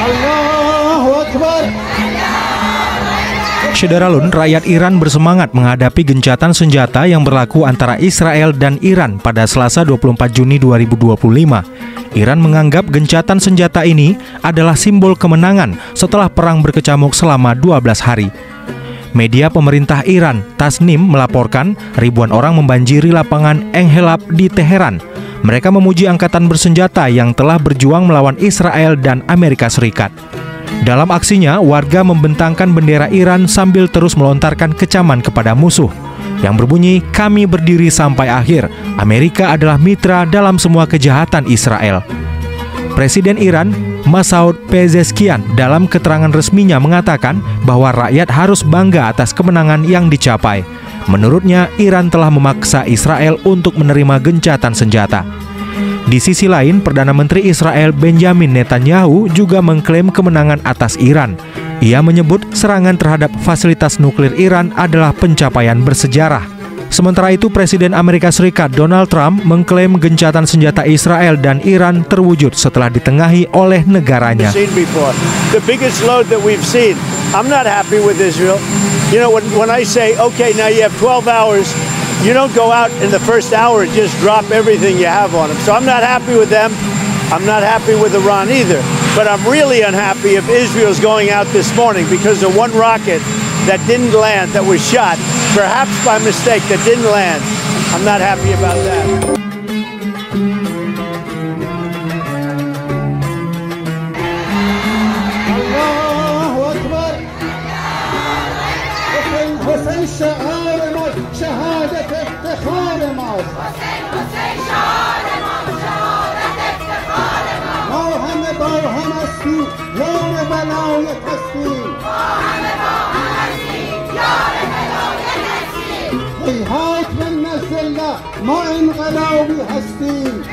Allahu Akbar. Syederalun, rakyat Iran bersemangat menghadapi gencatan senjata yang berlaku antara Israel dan Iran pada Selasa 24 Juni 2025. Iran menganggap gencatan senjata ini adalah simbol kemenangan setelah perang berkecamuk selama 12 hari. Media pemerintah Iran, Tasnim, melaporkan ribuan orang membanjiri lapangan Enghelab di Teheran. Mereka memuji angkatan bersenjata yang telah berjuang melawan Israel dan Amerika Serikat. Dalam aksinya, warga membentangkan bendera Iran sambil terus melontarkan kecaman kepada musuh yang berbunyi, "Kami berdiri sampai akhir. Amerika adalah mitra dalam semua kejahatan Israel." Presiden Iran, Masoud Pezeshkian, dalam keterangan resminya mengatakan bahwa rakyat harus bangga atas kemenangan yang dicapai. Menurutnya, Iran telah memaksa Israel untuk menerima gencatan senjata. Di sisi lain, Perdana Menteri Israel Benjamin Netanyahu juga mengklaim kemenangan atas Iran. Ia menyebut serangan terhadap fasilitas nuklir Iran adalah pencapaian bersejarah. Sementara itu, Presiden Amerika Serikat Donald Trump mengklaim gencatan senjata Israel dan Iran terwujud setelah ditengahi oleh negaranya. The biggest load that we've seen. I'm not happy with Israel. You know, when I say, okay, now you have 12 hours, you don't go out in the first hour and just drop everything you have on them. So I'm not happy with them. I'm not happy with Iran either. But I'm really unhappy if Israel's going out this morning because of one rocket that didn't land, that was shot, perhaps by mistake, that didn't land. I'm not happy about that. حسین شعار ما شهادت افتخار ما حسین شعار ما شهادت افتخار ما همه با هم هستیم یار ولایت هستیم ما همه با هم هستیم یار ولایت هستیم هیهات من نزل ما انقلابی هستیم